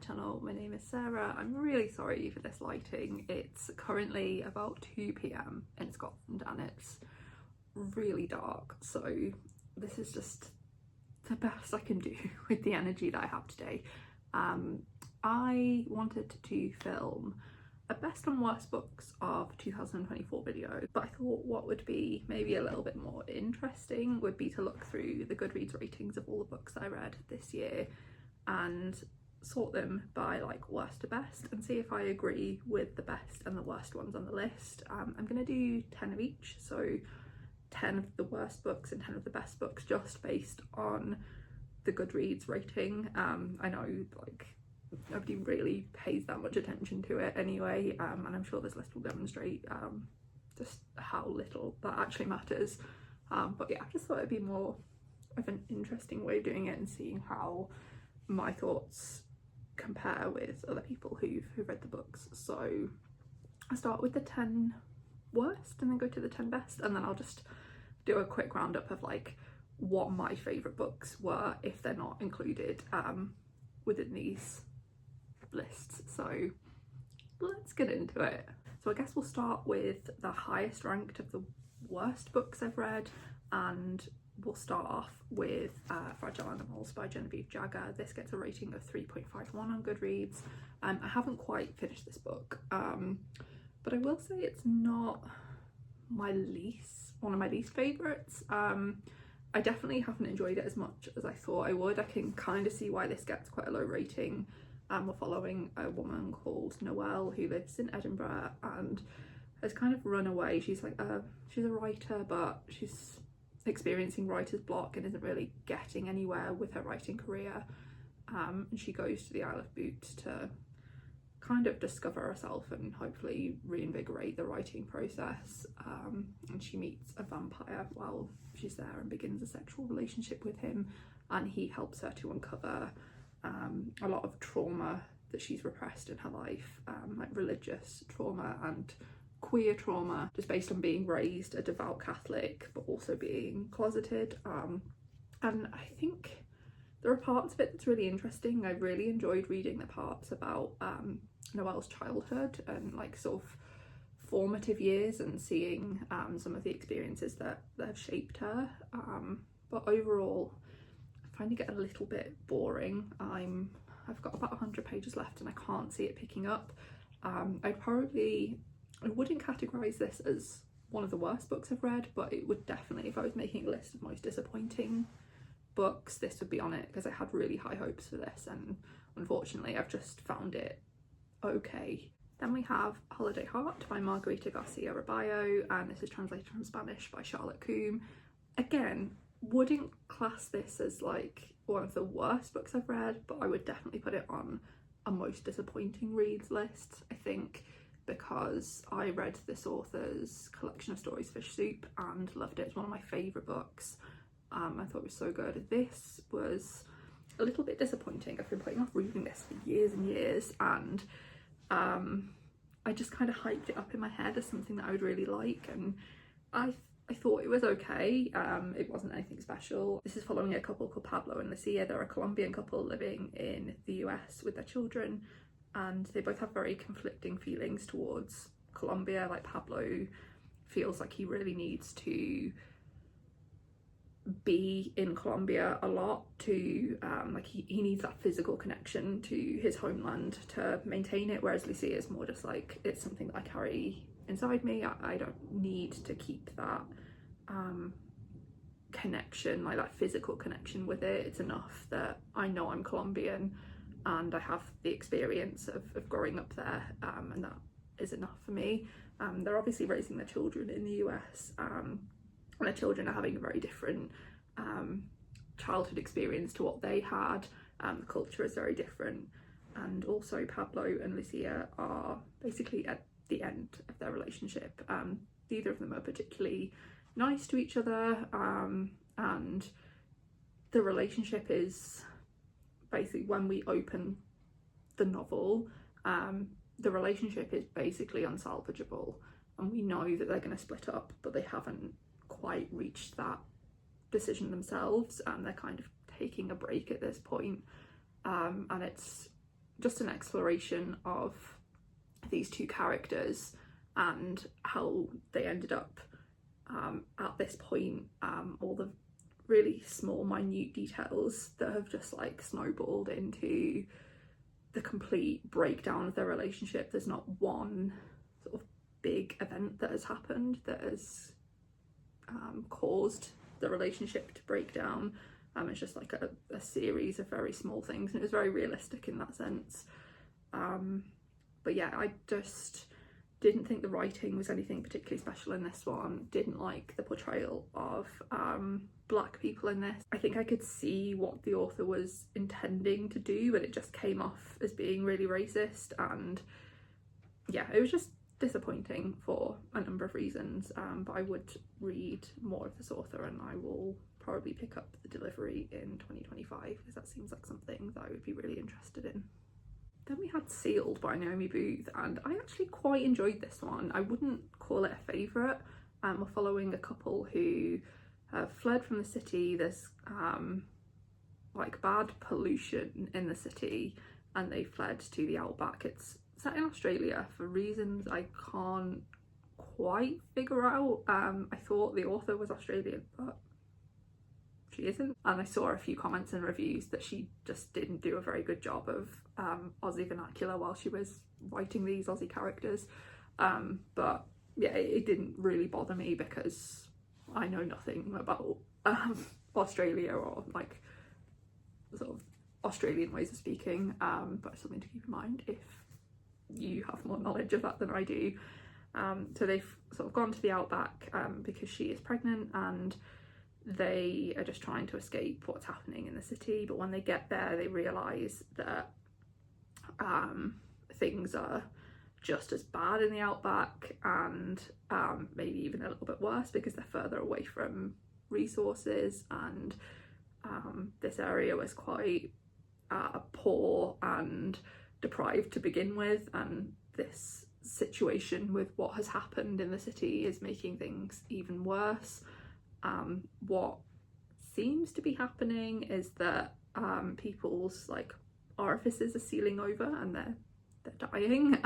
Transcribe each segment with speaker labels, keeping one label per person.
Speaker 1: channel. My name is Sarah. I'm really sorry for this lighting. It's currently about 2 p.m. in Scotland and it's really dark, so this is just the best I can do with the energy that I have today. I wanted to film a best and worst books of 2024 video, but I thought what would be maybe a little bit more interesting would be to look through the Goodreads ratings of all the books that I read this year and sort them by like worst to best and see if I agree with the best and the worst ones on the list. I'm gonna do 10 of each, so 10 of the worst books and 10 of the best books, just based on the Goodreads rating. I know like nobody really pays that much attention to it anyway, and I'm sure this list will demonstrate just how little that actually matters. But yeah, I just thought it'd be more of an interesting way of doing it and seeing how my thoughts compare with other people who've read the books. So I start with the 10 worst and then go to the 10 best, and then I'll just do a quick roundup of like what my favourite books were if they're not included within these lists. So let's get into it. So I guess we'll start with the highest ranked of the worst books I've read, and we'll start off with Fragile Animals by Genevieve Jagger. This gets a rating of 3.51 on Goodreads. I haven't quite finished this book, but I will say it's not one of my least favourites. I definitely haven't enjoyed it as much as I thought I would. I can kind of see why this gets quite a low rating. We're following a woman called Noelle who lives in Edinburgh and has kind of run away. She's like she's a writer, but she's experiencing writer's block and isn't really getting anywhere with her writing career. And she goes to the Isle of Bute to kind of discover herself and hopefully reinvigorate the writing process. And she meets a vampire while she's there and begins a sexual relationship with him, and he helps her to uncover a lot of trauma that she's repressed in her life, like religious trauma and queer trauma, just based on being raised a devout Catholic but also being closeted. And I think there are parts of it that's really interesting. I really enjoyed reading the parts about Noelle's childhood and like sort of formative years and seeing some of the experiences that have shaped her. But overall I'm finding it a little bit boring. I've got about 100 pages left and I can't see it picking up. I wouldn't categorise this as one of the worst books I've read, but it would definitely, if I was making a list of most disappointing books, this would be on it, because I had really high hopes for this and unfortunately I've just found it okay. Then we have Holiday Heart by Margarita Garcia Raballo, and this is translated from Spanish by Charlotte Coombe. Again, wouldn't class this as like one of the worst books I've read, but I would definitely put it on a most disappointing reads list, I think, because I read this author's collection of stories, Fish Soup, and loved it. It's one of my favourite books. I thought it was so good. This was a little bit disappointing. I've been putting off reading this for years and years, and I just kind of hyped it up in my head as something that I would really like, and I thought it was okay. It wasn't anything special. This is following a couple called Pablo and Lucia. They're a Colombian couple living in the US with their children, and they both have very conflicting feelings towards Colombia. Like Pablo feels like he really needs to be in Colombia a lot to like he needs that physical connection to his homeland to maintain it, whereas Lucia is more just like, it's something that I carry inside me. I don't need to keep that connection, like that physical connection with it. It's enough that I know I'm Colombian and I have the experience of growing up there, and that is enough for me. They're obviously raising their children in the US, and their children are having a very different childhood experience to what they had. The culture is very different, and also Pablo and Lucia are basically at the end of their relationship. Neither of them are particularly nice to each other, and the relationship is basically, when we open the novel, the relationship is basically unsalvageable, and we know that they're going to split up, but they haven't quite reached that decision themselves, and they're kind of taking a break at this point. And it's just an exploration of these two characters and how they ended up at this point, all the really small minute details that have just like snowballed into the complete breakdown of their relationship. There's not one sort of big event that has happened that has caused the relationship to break down. It's just like a series of very small things, and it was very realistic in that sense. But yeah, I just didn't think the writing was anything particularly special in this one. Didn't like the portrayal of black people in this. I think I could see what the author was intending to do, but it just came off as being really racist, and yeah, it was just disappointing for a number of reasons. But I would read more of this author, and I will probably pick up The Delivery in 2025 because that seems like something that I would be really interested in. Then we had Sealed by Naomi Booth, and I actually quite enjoyed this one. I wouldn't call it a favourite. We're following a couple who have fled from the city. There's like bad pollution in the city, and they fled to the outback. It's set in Australia for reasons I can't quite figure out. I thought the author was Australian, but she isn't, and I saw a few comments and reviews that she just didn't do a very good job of Aussie vernacular while she was writing these Aussie characters. But yeah, it didn't really bother me because I know nothing about Australia or like sort of Australian ways of speaking, but it's something to keep in mind if you have more knowledge of that than I do. So they've sort of gone to the outback because she is pregnant, and they are just trying to escape what's happening in the city. But when they get there, they realise that things are just as bad in the outback, and maybe even a little bit worse because they're further away from resources, and this area was quite poor and deprived to begin with, and this situation with what has happened in the city is making things even worse. What seems to be happening is that people's like orifices are sealing over and they're dying,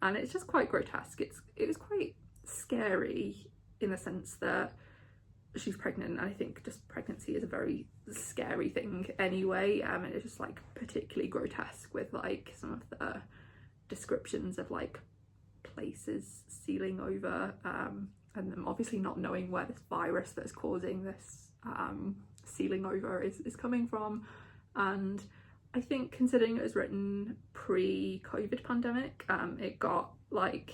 Speaker 1: and it's just quite grotesque. It was quite scary in the sense that she's pregnant, and I think just pregnancy is a very scary thing anyway, and it's just like particularly grotesque with like some of the descriptions of like places sealing over, and them obviously not knowing where this virus that's causing this sealing over is coming from. And I think considering it was written pre-COVID pandemic, it got like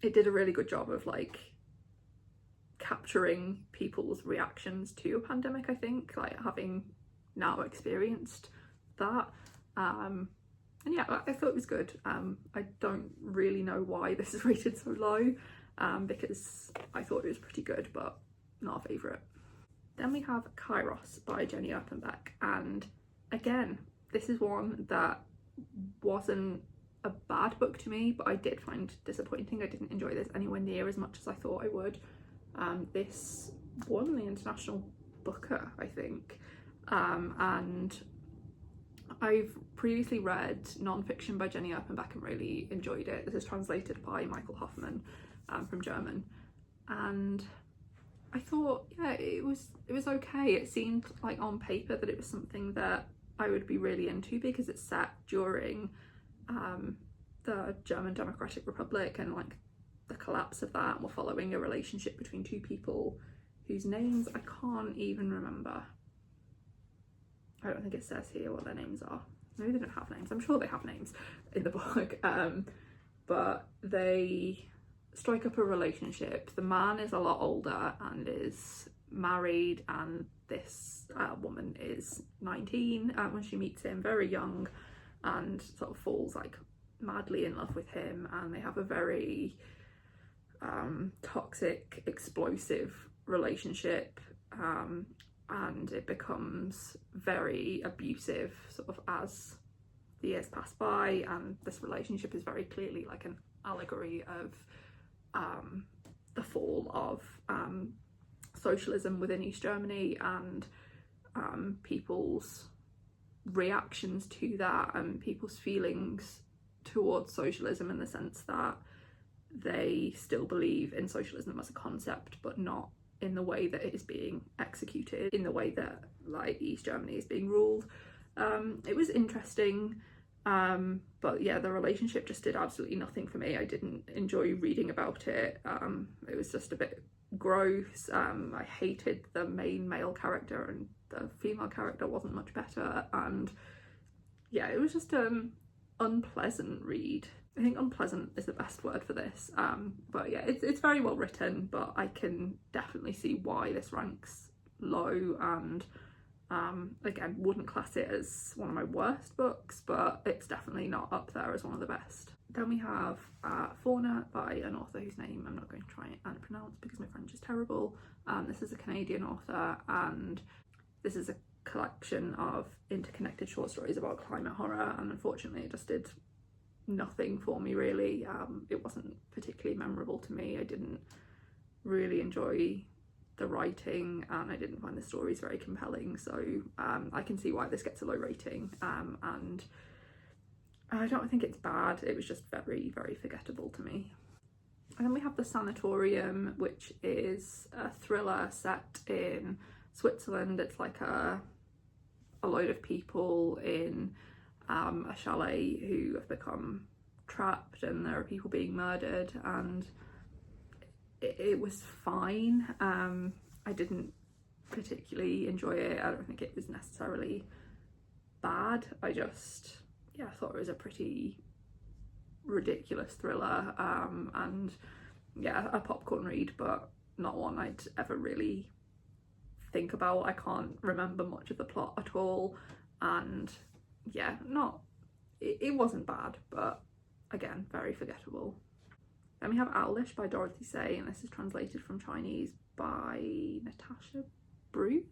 Speaker 1: it did a really good job of like capturing people's reactions to a pandemic, I think, like having now experienced that. And yeah, I thought it was good. I don't really know why this is rated so low, because I thought it was pretty good, but not a favourite. Then we have Kairos by Jenny Erpenbeck, and again, this is one that wasn't a bad book to me, but I did find disappointing. I didn't enjoy this anywhere near as much as I thought I would. This won the International Booker, I think, and I've previously read non-fiction by Jenny Erpenbeck and really enjoyed it. This is translated by Michael Hoffman from German, and I thought, yeah, it was okay. It seemed like on paper that it was something that I would be really into because it's set during the German Democratic Republic and like the collapse of that. We're following a relationship between two people whose names I can't even remember. I don't think it says here what their names are. Maybe they don't have names. I'm sure they have names in the book. But they strike up a relationship. The man is a lot older and is married, and this woman is 19 when she meets him, very young, and sort of falls like madly in love with him, and they have a very toxic, explosive relationship, and it becomes very abusive sort of as the years pass by, and this relationship is very clearly like an allegory of the fall of socialism within East Germany, and people's reactions to that and people's feelings towards socialism, in the sense that they still believe in socialism as a concept, but not in the way that it is being executed, in the way that like East Germany is being ruled. It was interesting, but yeah, the relationship just did absolutely nothing for me. I didn't enjoy reading about it. It was just a bit gross. I hated the main male character, and the female character wasn't much better, and yeah, it was just an unpleasant read. I think unpleasant is the best word for this. But yeah, it's very well written, but I can definitely see why this ranks low, and again, wouldn't class it as one of my worst books, but it's definitely not up there as one of the best. Then we have Fauna by an author whose name I'm not going to try and pronounce because my French is terrible. This is a Canadian author, and this is a collection of interconnected short stories about climate horror, and unfortunately it just did nothing for me really. It wasn't particularly memorable to me. I didn't really enjoy the writing, and I didn't find the stories very compelling, so I can see why this gets a low rating, and I don't think it's bad. It was just very, very forgettable to me. And then we have The Sanatorium, which is a thriller set in Switzerland. It's like a load of people in a chalet who have become trapped, and there are people being murdered, and it was fine. I didn't particularly enjoy it. I don't think it was necessarily bad. I just, yeah, I thought it was a pretty ridiculous thriller, and yeah, a popcorn read, but not one I'd ever really think about. I can't remember much of the plot at all, and yeah, it wasn't bad, but again, very forgettable. Then we have Owlish by Dorothy Say, and this is translated from Chinese by Natasha Bruce,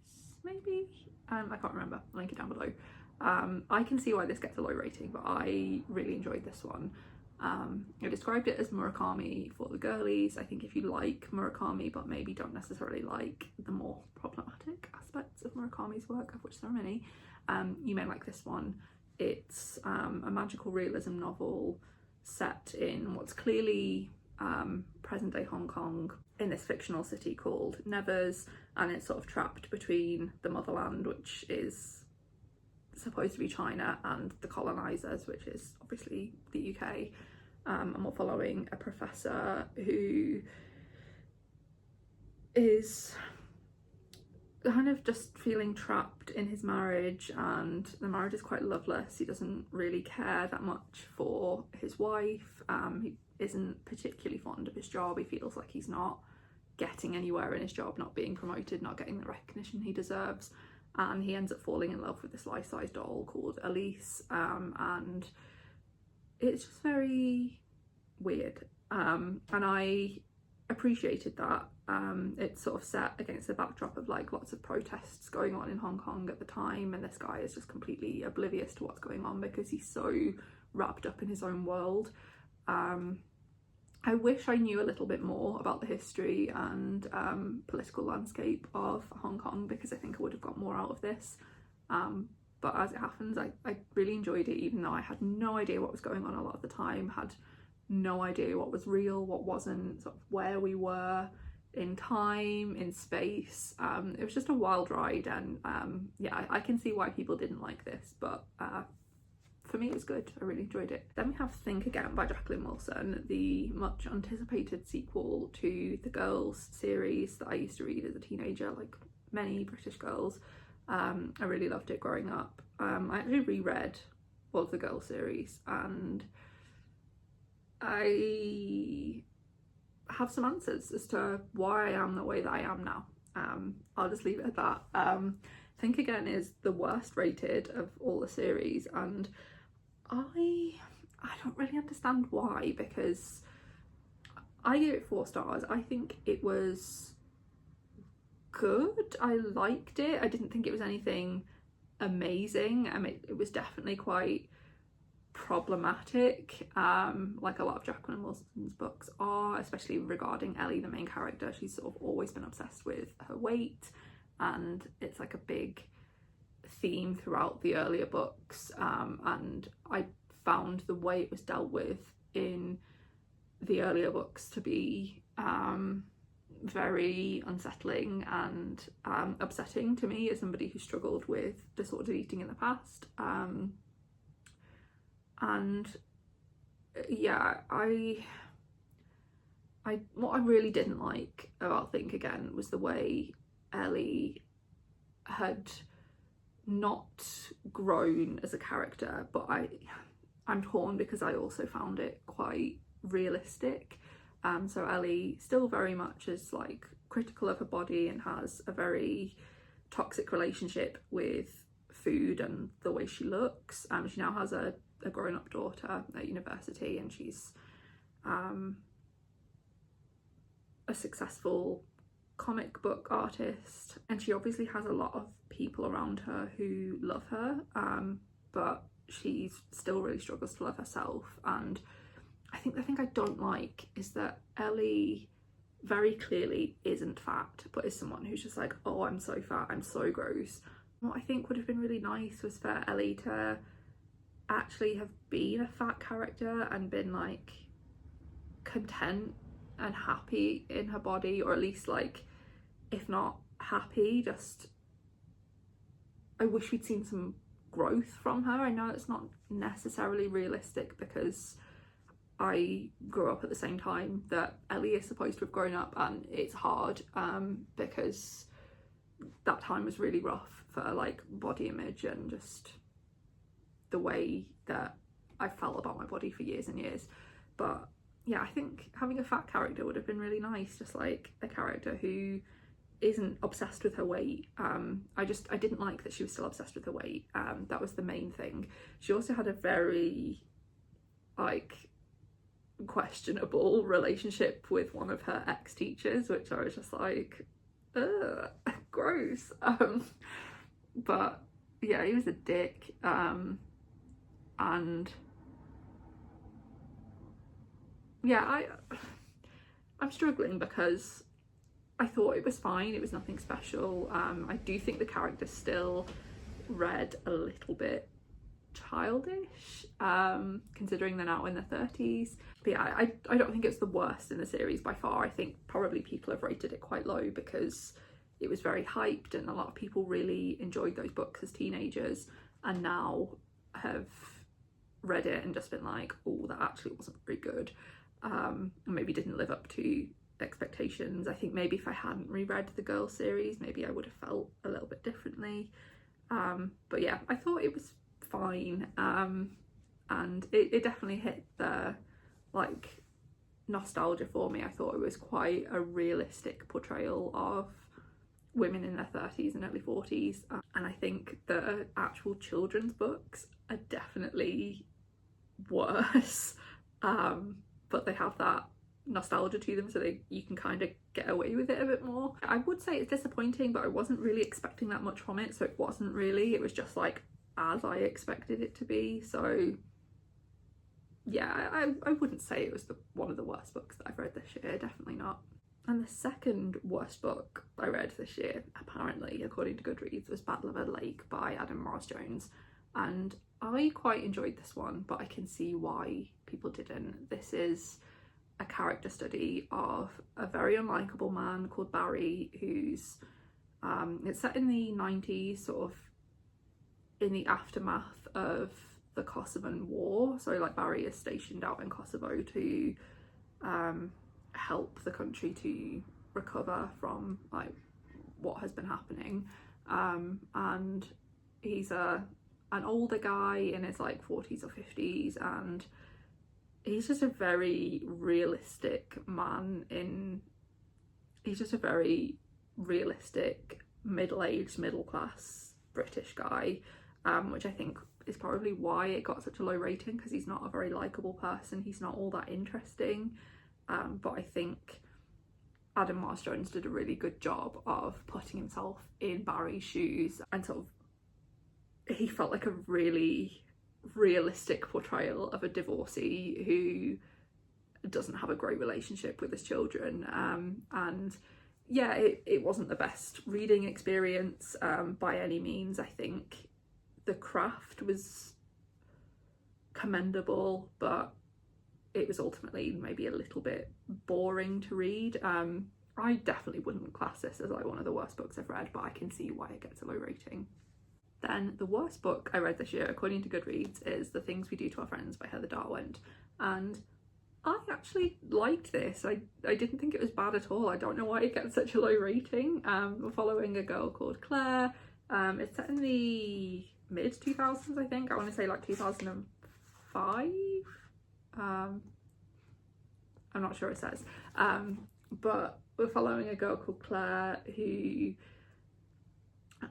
Speaker 1: maybe? I can't remember, I'll link it down below. I can see why this gets a low rating, but I really enjoyed this one. I described it as Murakami for the girlies. I think if you like Murakami but maybe don't necessarily like the more problematic aspects of Murakami's work, of which there are many, you may like this one. It's a magical realism novel set in what's clearly present-day Hong Kong, in this fictional city called Nevers, and it's sort of trapped between the motherland, which is supposed to be China, and the colonisers, which is obviously the UK. And we're following a professor who is kind of just feeling trapped in his marriage, and the marriage is quite loveless. He doesn't really care that much for his wife. He isn't particularly fond of his job. He feels like he's not getting anywhere in his job, not being promoted, not getting the recognition he deserves, and he ends up falling in love with this life-size doll called Elise, and it's just very weird, and I appreciated that. It's sort of set against the backdrop of like lots of protests going on in Hong Kong at the time, and this guy is just completely oblivious to what's going on because he's so wrapped up in his own world. I wish I knew a little bit more about the history and political landscape of Hong Kong, because I think I would have got more out of this. But as it happens, I really enjoyed it, even though I had no idea what was going on a lot of the time, had no idea what was real, what wasn't, sort of where we were in time, in space. It was just a wild ride, and yeah, I can see why people didn't like this, but for me it was good. I really enjoyed it. Then we have Think Again by Jacqueline Wilson, the much anticipated sequel to the Girls series that I used to read as a teenager, like many British girls. I really loved it growing up. I actually reread all of the Girls series, and I have some answers as to why I am the way that I am now. I'll just leave it at that. Think Again is the worst rated of all the series, and I don't really understand why, because I gave it 4 stars. I think it was good. I liked it. I didn't think it was anything amazing. I mean, it was definitely quite problematic, like a lot of Jacqueline Wilson's books are, especially regarding Ellie, the main character. She's sort of always been obsessed with her weight, and it's like a big theme throughout the earlier books, and I found the way it was dealt with in the earlier books to be very unsettling and upsetting to me as somebody who struggled with disordered eating in the past. And yeah, what I really didn't like about Think Again was the way Ellie had not grown as a character, but I'm torn because I also found it quite realistic. So Ellie still very much is like critical of her body and has a very toxic relationship with food and the way she looks. She now has a grown-up daughter at university, and she's a successful comic book artist, and she obviously has a lot of people around her who love her, but she still really struggles to love herself. And I think the thing I don't like is that Ellie very clearly isn't fat, but is someone who's just like, oh, I'm so fat, I'm so gross. What I think would have been really nice was for Ellie to actually have been a fat character and been like content and happy in her body, or at least like, if not happy, just I wish we'd seen some growth from her. I know it's not necessarily realistic because I grew up at the same time that Ellie is supposed to have grown up, and it's hard because that time was really rough for like body image and just the way that I felt about my body for years and years. But yeah, I think having a fat character would have been really nice, just like a character who isn't obsessed with her weight. I didn't like that she was still obsessed with her weight. That was the main thing. She also had a very like questionable relationship with one of her ex-teachers, which I was just like, ugh, gross. But yeah, he was a dick. And yeah, I'm struggling because I thought it was fine, it was nothing special. I do think the character still read a little bit childish, considering they're now in their 30s. But yeah, I don't think it's the worst in the series by far. I think probably people have rated it quite low because it was very hyped and a lot of people really enjoyed those books as teenagers, and now have read it and just been like, oh, that actually wasn't very good, and maybe didn't live up to expectations. I think maybe if I hadn't reread the Girls series, maybe I would have felt a little bit differently. But yeah, I thought it was fine, and it definitely hit the like nostalgia for me. I thought it was quite a realistic portrayal of women in their 30s and early 40s, and I think the actual children's books are definitely worse, but they have that nostalgia to them, so you can kind of get away with it a bit more. I would say it's disappointing, but I wasn't really expecting that much from it, so it wasn't really, it was just like as I expected it to be. So yeah, I wouldn't say it was one of the worst books that I've read this year, definitely not. And the second worst book I read this year, apparently, according to Goodreads, was Battle of a Lake by Adam Morris-Jones. And I quite enjoyed this one, but I can see why people didn't. This is a character study of a very unlikable man called Barry, who's, it's set in the 90s, sort of in the aftermath of the Kosovan War. So like Barry is stationed out in Kosovo to help the country to recover from like what has been happening, and he's an older guy in his like 40s or 50s, and he's just a very realistic man. He's just a very realistic middle-aged, middle-class British guy, which I think is probably why it got such a low rating, because he's not a very likable person, he's not all that interesting. But I think Adam Morris-Jones did a really good job of putting himself in Barry's shoes, and sort of he felt like a really realistic portrayal of a divorcee who doesn't have a great relationship with his children, and yeah, it wasn't the best reading experience by any means. I think the craft was commendable, but it was ultimately maybe a little bit boring to read. I definitely wouldn't class this as like one of the worst books I've read, but I can see why it gets a low rating. Then the worst book I read this year, according to Goodreads, is The Things We Do to Our Friends by Heather Darwent. And I actually liked this. I didn't think it was bad at all. I don't know why it gets such a low rating. We're following a girl called Claire. It's set in the mid 2000s, I think. I want to say like 2005. I'm not sure it says. But we're following a girl called Claire who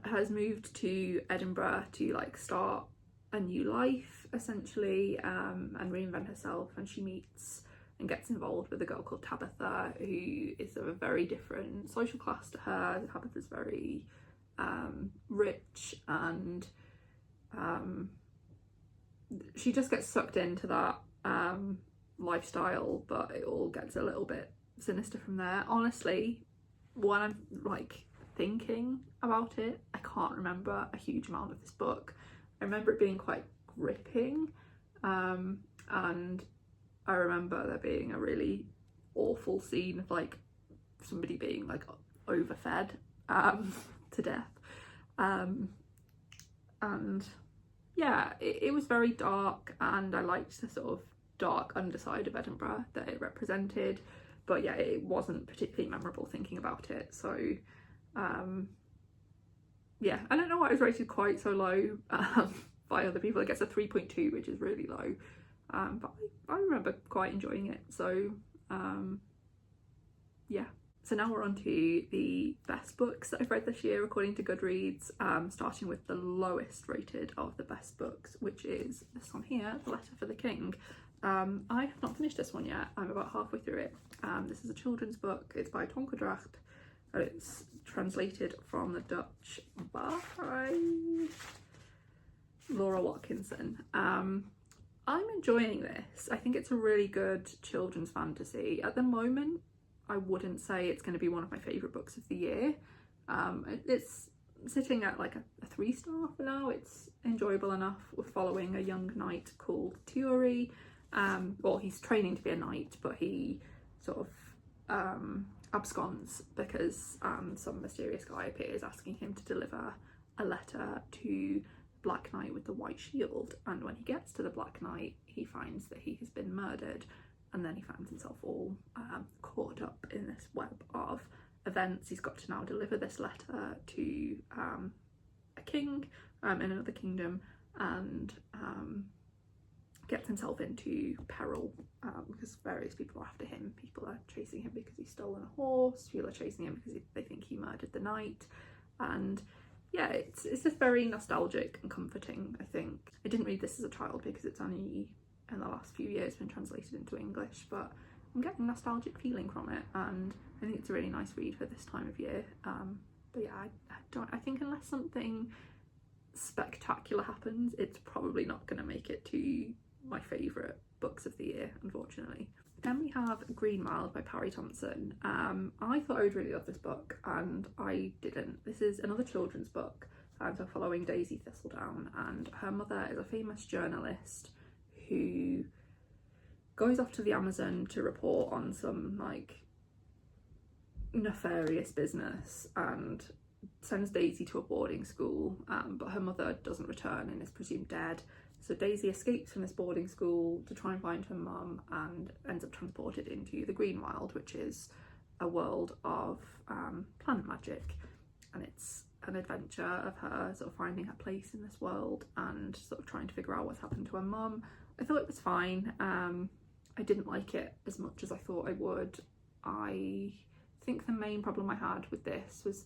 Speaker 1: has moved to Edinburgh to like start a new life essentially, and reinvent herself, and she meets and gets involved with a girl called Tabitha, who is of a very different social class to her. Tabitha's very rich, and she just gets sucked into that lifestyle, but it all gets a little bit sinister from there. Honestly, when I'm like thinking about it, I can't remember a huge amount of this book. I remember it being quite gripping, and I remember there being a really awful scene of like somebody being like overfed to death, and yeah, it was very dark, and I liked the sort of dark underside of Edinburgh that it represented, but yeah, it wasn't particularly memorable thinking about it. So yeah, I don't know why it was rated quite so low by other people. It gets a 3.2, which is really low, but I remember quite enjoying it. So yeah. So now we're on to the best books that I've read this year according to Goodreads, starting with the lowest rated of the best books, which is this one here, The Letter for the King. I have not finished this one yet. I'm about halfway through it. This is a children's book. It's by Tonka Dracht. It's translated from the Dutch by Laura Watkinson. I'm enjoying this. I think it's a really good children's fantasy. At the moment, I wouldn't say it's going to be one of my favourite books of the year. It's sitting at like a 3-star for now. It's enjoyable enough. We're following a young knight called Turi. Well, he's training to be a knight, but he sort of absconds because some mysterious guy appears asking him to deliver a letter to Black Knight with the White Shield, and when he gets to the Black Knight, he finds that he has been murdered, and then he finds himself all caught up in this web of events. He's got to now deliver this letter to a king in another kingdom, and gets himself into peril because various people are after him. People are chasing him because he's stolen a horse, people are chasing him because they think he murdered the knight, and yeah, it's just very nostalgic and comforting, I think. I didn't read this as a child because it's only in the last few years been translated into English, but I'm getting a nostalgic feeling from it, and I think it's a really nice read for this time of year. But yeah, I think unless something spectacular happens, it's probably not going to make it to my favourite books of the year, unfortunately. Then we have Green Mile by Parry Thompson. I thought I would really love this book, and I didn't. This is another children's book, so following Daisy Thistledown, and her mother is a famous journalist who goes off to the Amazon to report on some like nefarious business and sends Daisy to a boarding school, but her mother doesn't return and is presumed dead. So Daisy escapes from this boarding school to try and find her mum, and ends up transported into the Green Wild, which is a world of planet magic, and it's an adventure of her sort of finding her place in this world and sort of trying to figure out what's happened to her mum. I thought it was fine. I didn't like it as much as I thought I would. I think the main problem I had with this was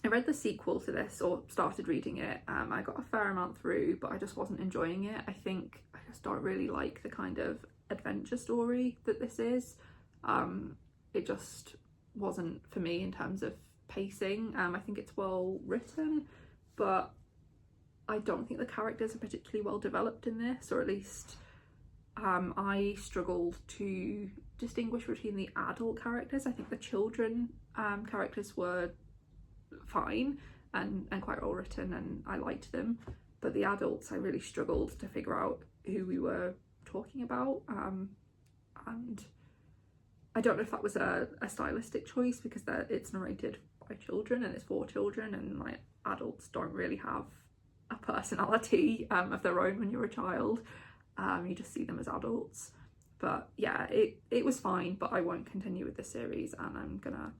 Speaker 1: I read the sequel to this, or started reading it. I got a fair amount through, but I just wasn't enjoying it. I think I just don't really like the kind of adventure story that this is. It just wasn't for me in terms of pacing. I think it's well written, but I don't think the characters are particularly well developed in this, or at least I struggled to distinguish between the adult characters. I think the children characters were fine and quite well written, and I liked them, but the adults I really struggled to figure out who we were talking about, and I don't know if that was a stylistic choice because it's narrated by children and it's for children, and like adults don't really have a personality of their own when you're a child. You just see them as adults. But yeah, it was fine, but I won't continue with this series, and I'm gonna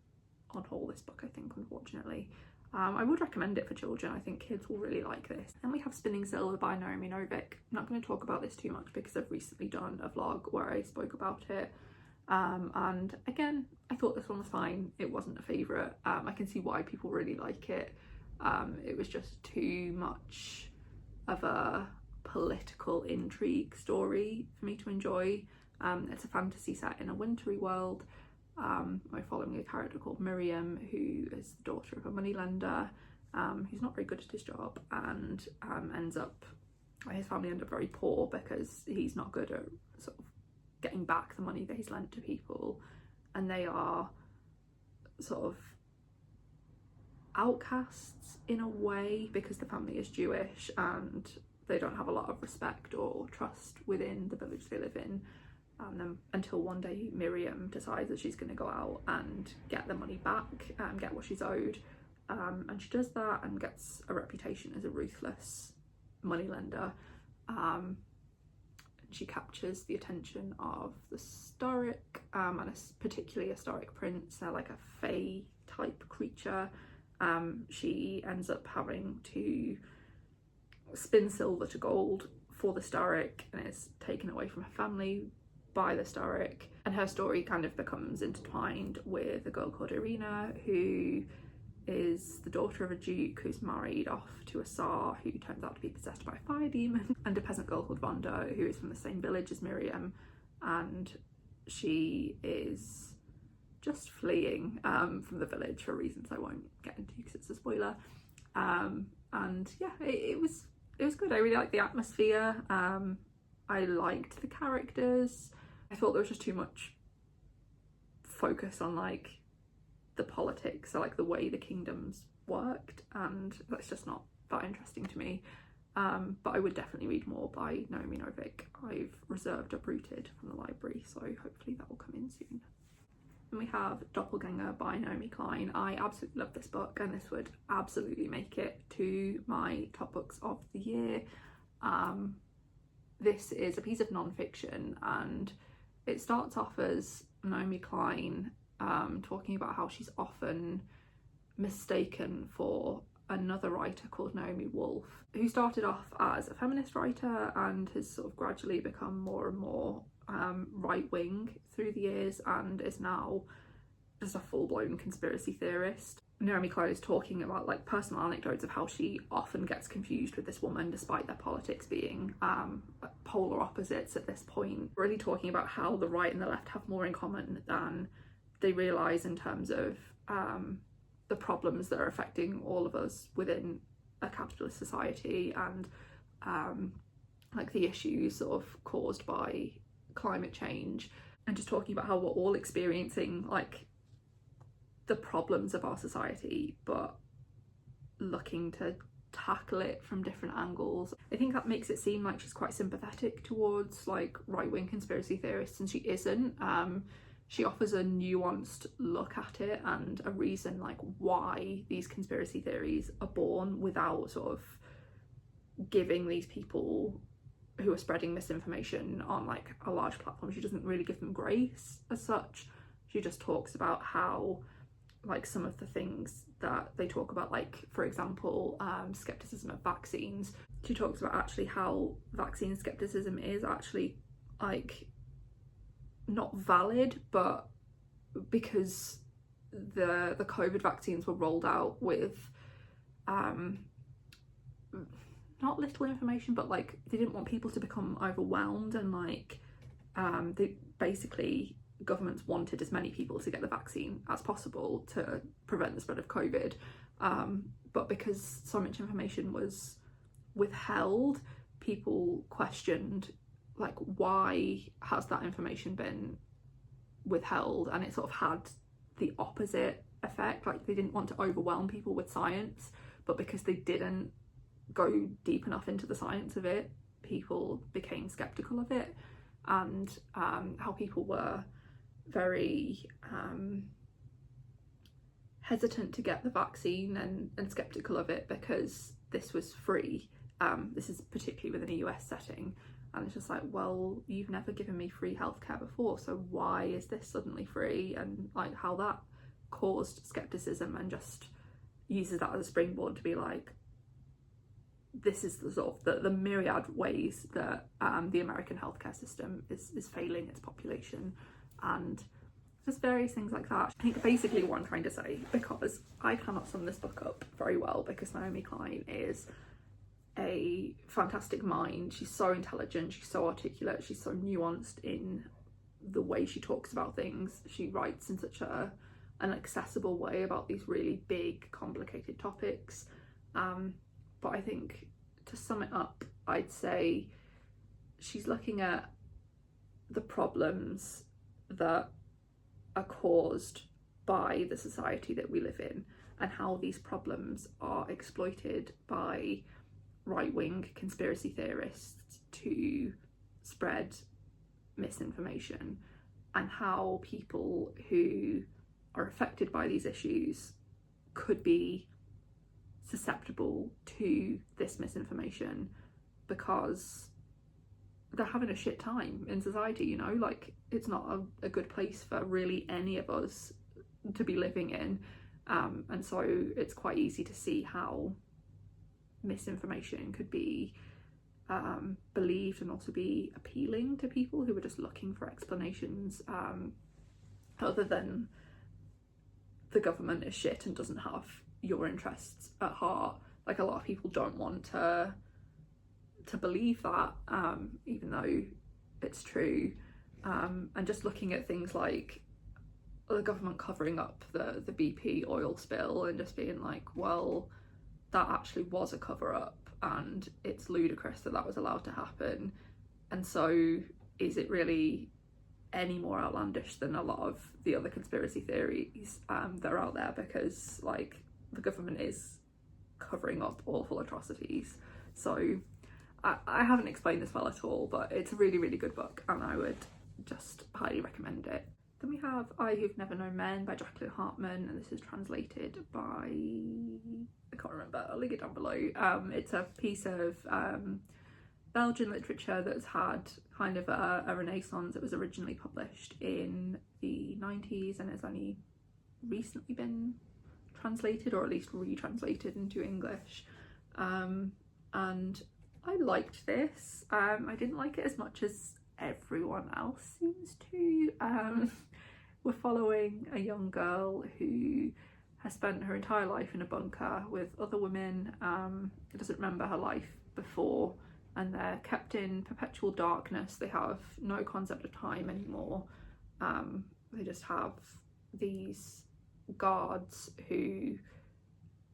Speaker 1: on-haul this book, I think, unfortunately. I would recommend it for children. I think kids will really like this. Then we have Spinning Silver by Naomi Novik. I'm not going to talk about this too much because I've recently done a vlog where I spoke about it. And again, I thought this one was fine. It wasn't a favourite. I can see why people really like it. It was just too much of a political intrigue story for me to enjoy. It's a fantasy set in a wintry world. We're following a character called Miriam, who is the daughter of a moneylender, who's not very good at his job, and his family end up very poor because he's not good at sort of getting back the money that he's lent to people, and they are sort of outcasts in a way because the family is Jewish and they don't have a lot of respect or trust within the village they live in. Until one day Miriam decides that she's going to go out and get the money back and get what she's owed, and she does that and gets a reputation as a ruthless moneylender. She captures the attention of the Staric, and particularly a Staric prince. They're like a fae type creature. She ends up having to spin silver to gold for the Staric, and is taken away from her family by the Staric, and her story kind of becomes intertwined with a girl called Irina, who is the daughter of a duke who's married off to a Tsar who turns out to be possessed by a fire demon, and a peasant girl called Vonda who is from the same village as Miriam, and she is just fleeing from the village for reasons I won't get into because it's a spoiler. And yeah, it was good. I really liked the atmosphere. I liked the characters. I thought there was just too much focus on like the politics, so like the way the kingdoms worked, and that's just not that interesting to me. But I would definitely read more by Naomi Novik. I've reserved Uprooted from the library, so hopefully that will come in soon. Then we have Doppelganger by Naomi Klein. I absolutely love this book, and this would absolutely make it to my top books of the year. This is a piece of non-fiction, and it starts off as Naomi Klein talking about how she's often mistaken for another writer called Naomi Wolf, who started off as a feminist writer and has sort of gradually become more and more right-wing through the years, and is now just a full-blown conspiracy theorist. Naomi Klein is talking about like personal anecdotes of how she often gets confused with this woman despite their politics being polar opposites at this point. Really talking about how the right and the left have more in common than they realise in terms of the problems that are affecting all of us within a capitalist society, and like the issues sort of caused by climate change, and just talking about how we're all experiencing like the problems of our society but looking to tackle it from different angles. I think that makes it seem like she's quite sympathetic towards like right-wing conspiracy theorists, and she isn't. She offers a nuanced look at it and a reason like why these conspiracy theories are born, without sort of giving these people who are spreading misinformation on like a large platform, she doesn't really give them grace as such. She just talks about how like some of the things that they talk about, like for example skepticism of vaccines, she talks about actually how vaccine skepticism is actually like not valid, but because the COVID vaccines were rolled out with not little information, but like they didn't want people to become overwhelmed, and like they basically, governments wanted as many people to get the vaccine as possible to prevent the spread of COVID, but because so much information was withheld, people questioned like why has that information been withheld, and it sort of had the opposite effect. Like, they didn't want to overwhelm people with science, but because they didn't go deep enough into the science of it, people became skeptical of it. And how people were very hesitant to get the vaccine and skeptical of it because this was free. This is particularly within a US setting, and it's just like, well, you've never given me free healthcare before, so why is this suddenly free? And like, how that caused skepticism, and just uses that as a springboard to be like, this is the sort of the myriad ways that the American healthcare system is failing its population, and just various things like that. I think basically what I'm trying to say, because I cannot sum this book up very well, because Naomi Klein is a fantastic mind. She's so intelligent, she's so articulate, she's so nuanced in the way she talks about things. She writes in such an accessible way about these really big, complicated topics. But I think, to sum it up, I'd say she's looking at the problems that are caused by the society that we live in, and how these problems are exploited by right-wing conspiracy theorists to spread misinformation, and how people who are affected by these issues could be susceptible to this misinformation because they're having a shit time in society, you know, like, it's not a good place for really any of us to be living in, and so it's quite easy to see how misinformation could be believed and also be appealing to people who are just looking for explanations other than the government is shit and doesn't have your interests at heart. Like, a lot of people don't want to believe that, even though it's true, and just looking at things like the government covering up the BP oil spill and just being like, well, that actually was a cover-up and it's ludicrous that was allowed to happen, and so is it really any more outlandish than a lot of the other conspiracy theories that are out there? Because, like, the government is covering up awful atrocities. So I haven't explained this well at all, but it's a really, really good book, and I would just highly recommend it. Then we have I Who've Never Known Men by Jacqueline Hartman, and this is translated by, I can't remember, I'll link it down below. It's a piece of Belgian literature that's had kind of a renaissance. It was originally published in the 90s and has only recently been translated, or at least retranslated into English, and I liked this. I didn't like it as much as everyone else seems to. We're following a young girl who has spent her entire life in a bunker with other women, doesn't remember her life before, and they're kept in perpetual darkness. They have no concept of time anymore. They just have these guards who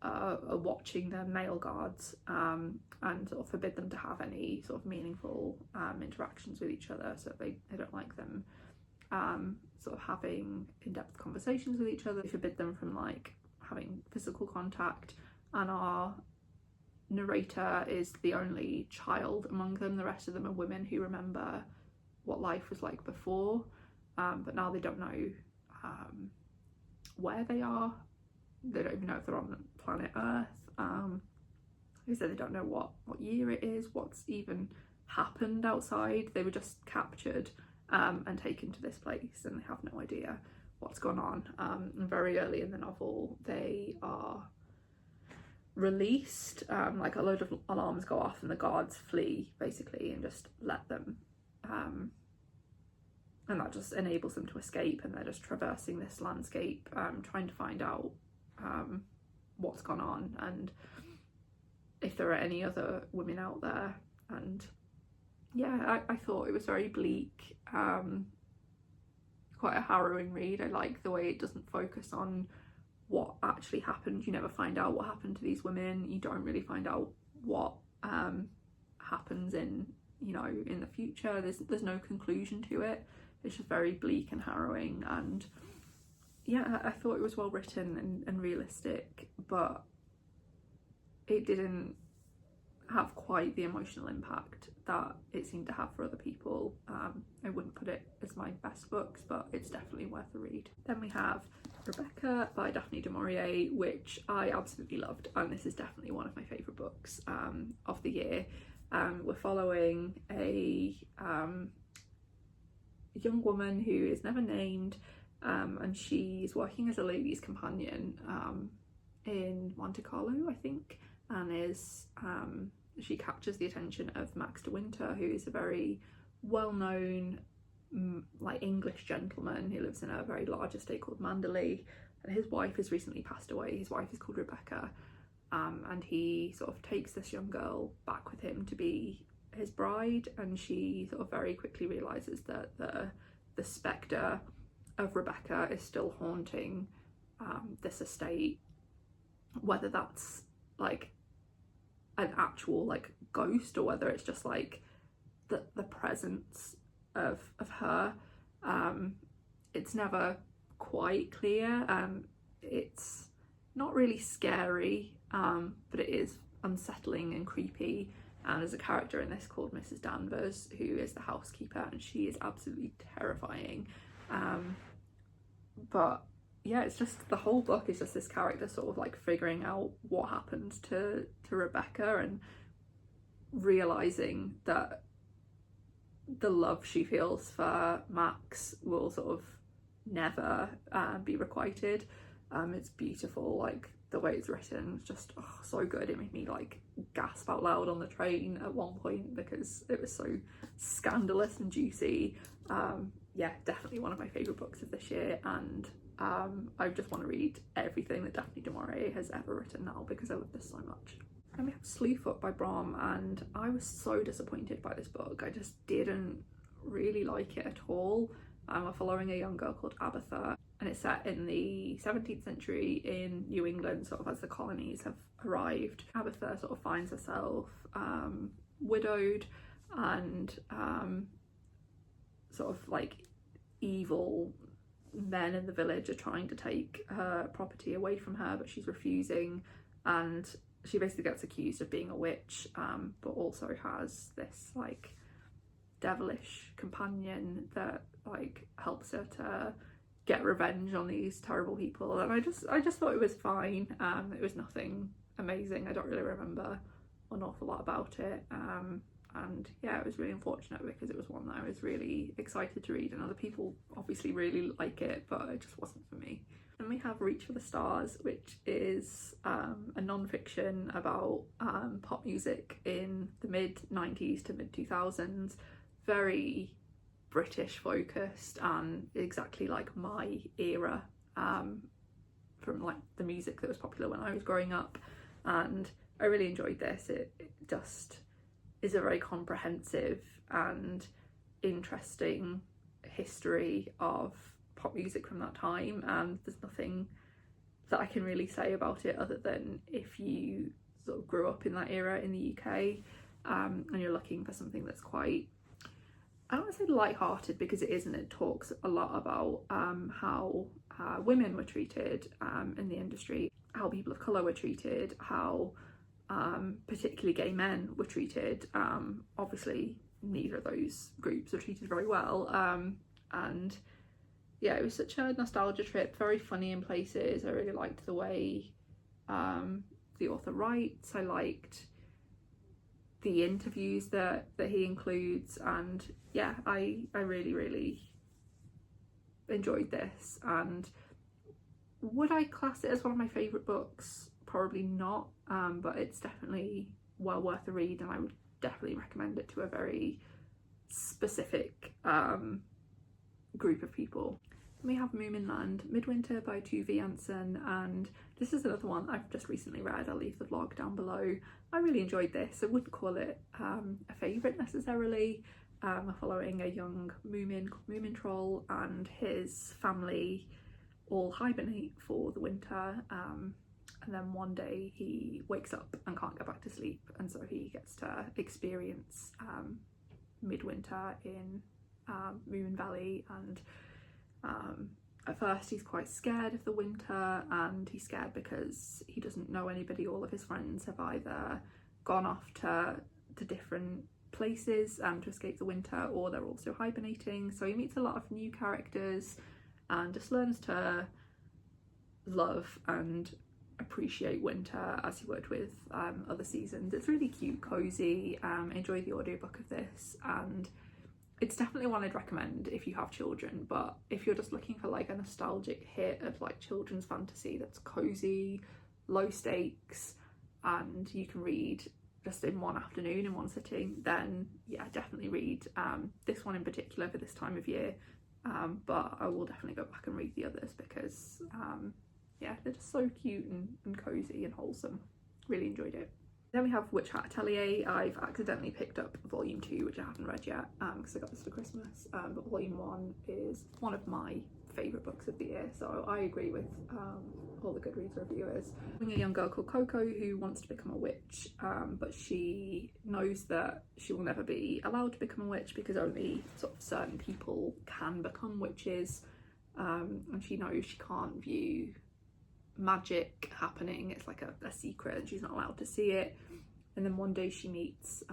Speaker 1: are watching their male guards, and sort of forbid them to have any sort of meaningful interactions with each other, so they don't like them sort of having in-depth conversations with each other. They forbid them from like having physical contact, and our narrator is the only child among them. The rest of them are women who remember what life was like before, but now they don't know where they are. They don't even know if they're on planet Earth. They said they don't know what year it is, what's even happened outside. They were just captured and taken to this place, and they have no idea what's gone on. And very early in the novel they are released, like a load of alarms go off and the guards flee basically and just let them, and that just enables them to escape, and they're just traversing this landscape, trying to find out what's gone on and if there are any other women out there. And yeah, I thought it was very bleak, quite a harrowing read. I like the way it doesn't focus on what actually happened. You never find out what happened to these women. You don't really find out what happens in, you know, in the future. There's no conclusion to it. It's just very bleak and harrowing, and yeah, I thought it was well written and realistic, but it didn't have quite the emotional impact that it seemed to have for other people. I wouldn't put it as my best books, but it's definitely worth a read. Then we have Rebecca by Daphne du Maurier, which I absolutely loved, and this is definitely one of my favourite books of the year. We're following a young woman who is never named, and she's working as a lady's companion in Monte Carlo, I think, and is she captures the attention of Max de Winter, who is a very well-known like English gentleman who lives in a very large estate called Manderley, and his wife has recently passed away. His wife is called Rebecca, and he sort of takes this young girl back with him to be his bride, and she sort of very quickly realizes that the spectre of Rebecca is still haunting this estate, whether that's like an actual like ghost or whether it's just like the presence of her. It's never quite clear. It's not really scary, but it is unsettling and creepy. And there's a character in this called Mrs. Danvers, who is the housekeeper, and she is absolutely terrifying. But yeah, it's just, the whole book is just this character sort of like figuring out what happened to Rebecca and realising that the love she feels for Max will sort of never be requited. It's beautiful, like the way it's written, just so good. It made me like gasp out loud on the train at one point because it was so scandalous and juicy. Yeah, definitely one of my favourite books of this year, and I just want to read everything that Daphne du Maurier has ever written now because I love this so much. And we have Slewfoot by Brom, and I was so disappointed by this book. I just didn't really like it at all. We're following a young girl called Abatha, and it's set in the 17th century in New England, sort of as the colonies have arrived. Abatha sort of finds herself widowed, and sort of like evil men in the village are trying to take her property away from her, but she's refusing, and she basically gets accused of being a witch, but also has this like devilish companion that like helps her to get revenge on these terrible people. And I just thought it was fine. It was nothing amazing. I don't really remember an awful lot about it, and yeah, it was really unfortunate because it was one that I was really excited to read, and other people obviously really like it, but it just wasn't for me. And we have Reach for the Stars, which is a non-fiction about pop music in the mid-90s to mid-2000s, very British focused and exactly like my era, from like the music that was popular when I was growing up, and I really enjoyed this. It just is a very comprehensive and interesting history of pop music from that time, and there's nothing that I can really say about it other than if you sort of grew up in that era in the UK, and you're looking for something that's quite, I don't want to say light-hearted because it isn't. It talks a lot about how women were treated in the industry, how people of colour were treated, how particularly gay men were treated. Obviously neither of those groups were treated very well, and yeah, it was such a nostalgia trip, very funny in places. I really liked the way the author writes. I liked the interviews that he includes, and yeah, I really enjoyed this. And would I class it as one of my favourite books? Probably not, but it's definitely well worth a read, and I would definitely recommend it to a very specific group of people. We have Moominland Midwinter by Tove Jansson, and this is another one I've just recently read. I'll leave the vlog down below. I really enjoyed this. I wouldn't call it a favourite necessarily. We're following a young Moomin called Moomin Troll, and his family all hibernate for the winter, and then one day he wakes up and can't go back to sleep, and so he gets to experience midwinter in Moomin Valley, and At first he's quite scared of the winter, and he's scared because he doesn't know anybody. All of his friends have either gone off to different places to escape the winter, or they're also hibernating. So he meets a lot of new characters and just learns to love and appreciate winter as he would with other seasons. It's really cute, cozy. Enjoy the audiobook of this, and it's definitely one I'd recommend if you have children. But if you're just looking for like a nostalgic hit of like children's fantasy that's cozy, low stakes, and you can read just in one afternoon in one sitting, then yeah, definitely read this one in particular for this time of year. But I will definitely go back and read the others because yeah, they're just so cute and cozy and wholesome. Really enjoyed it. Then we have Witch Hat Atelier. I've accidentally picked up volume 2, which I haven't read yet because I got this for Christmas, but volume 1 is one of my favourite books of the year, so I agree with all the Goodreads reviewers. A young girl called Coco who wants to become a witch, but she knows that she will never be allowed to become a witch because only sort of certain people can become witches, and she knows she can't view magic happening. It's like a secret and she's not allowed to see it. And then one day she meets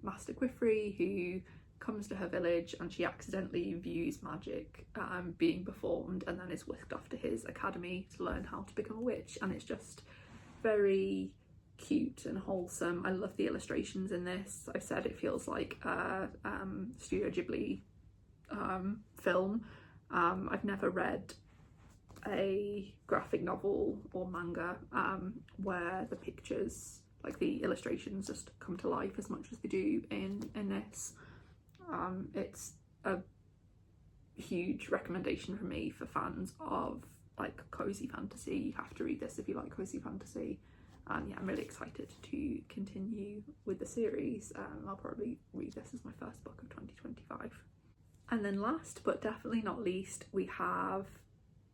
Speaker 1: Master Quifrey, who comes to her village, and she accidentally views magic being performed, and then is whisked off to his academy to learn how to become a witch. And it's just very cute and wholesome. I love the illustrations in this. I said it feels like a Studio Ghibli film. I've never read a graphic novel or manga where the pictures, like the illustrations, just come to life as much as they do in this. It's a huge recommendation for me for fans of like cozy fantasy. You have to read this if you like cozy fantasy, and yeah, I'm really excited to continue with the series. I'll probably read this as my first book of 2025. And then last but definitely not least, we have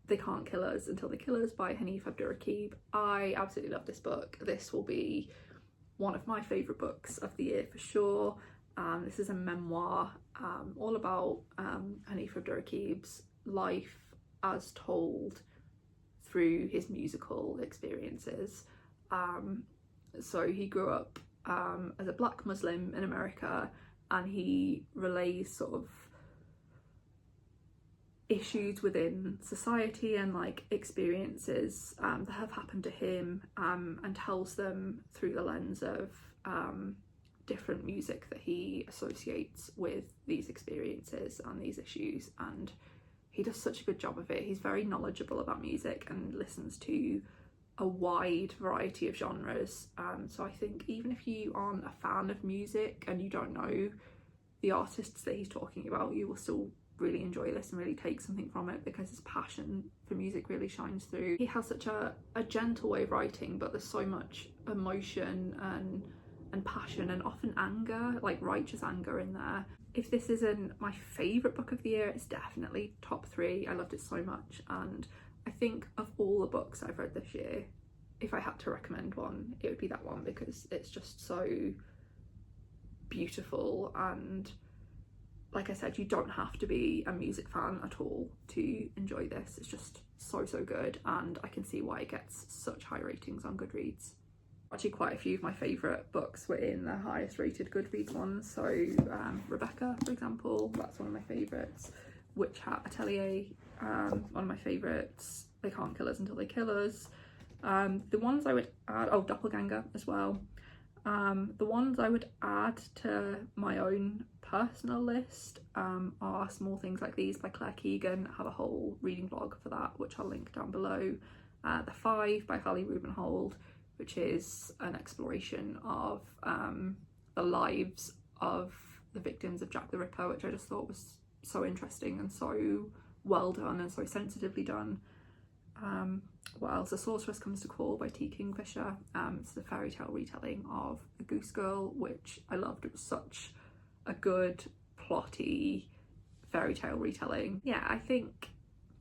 Speaker 1: They Can't Kill Us Until They Kill Us by Hanif Abdurraqib. I absolutely love this book. This will be one of my favourite books of the year for sure. This is a memoir all about Hanif Abdurraqib's life as told through his musical experiences. So he grew up as a black Muslim in America, and he relays sort of issues within society and like experiences that have happened to him, and tells them through the lens of different music that he associates with these experiences and these issues. And he does such a good job of it. He's very knowledgeable about music and listens to a wide variety of genres, so I think even if you aren't a fan of music and you don't know the artists that he's talking about, you will still really enjoy this and really take something from it because his passion for music really shines through. He has such a gentle way of writing, but there's so much emotion and passion, and often anger, like righteous anger in there. If this isn't my favourite book of the year, it's definitely top 3. I loved it so much, and I think of all the books I've read this year, if I had to recommend one, it would be that one, because it's just so beautiful. And like I said, you don't have to be a music fan at all to enjoy this. It's just so good, and I can see why it gets such high ratings on Goodreads. Actually, quite a few of my favourite books were in the highest rated Goodreads ones. So Rebecca, for example, that's one of my favourites. Witch Hat Atelier, one of my favourites. They Can't Kill Us Until They Kill Us. The ones I would add, oh, Doppelganger as well. The ones I would add to my own personal list are Small Things Like These by Claire Keegan. I have a whole reading blog for that, which I'll link down below. The Five by Valerie Rubenhold, which is an exploration of the lives of the victims of Jack the Ripper, which I just thought was so interesting and so well done and so sensitively done. What else? The Sorceress Comes to Call by T. Kingfisher. It's a fairy tale retelling of The Goose Girl, which I loved. It was such a good, plotty fairy tale retelling. Yeah, I think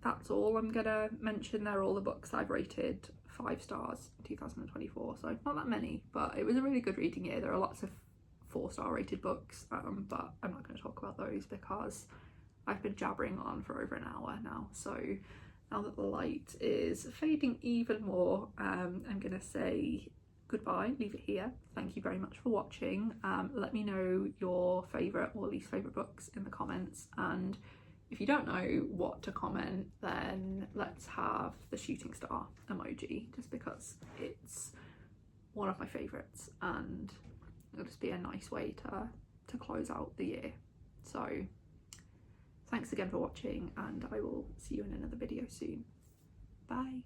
Speaker 1: that's all I'm gonna mention. They're all the books I've rated 5 stars in 2024, so not that many, but it was a really good reading year. There are lots of 4-star rated books, but I'm not going to talk about those because I've been jabbering on for over an hour now. So now that the light is fading even more, I'm gonna say goodbye, leave it here. Thank you very much for watching. Let me know your favourite or least favourite books in the comments, and if you don't know what to comment, then let's have the shooting star emoji, just because it's one of my favourites and it'll just be a nice way to close out the year. So thanks again for watching, and I will see you in another video soon. Bye.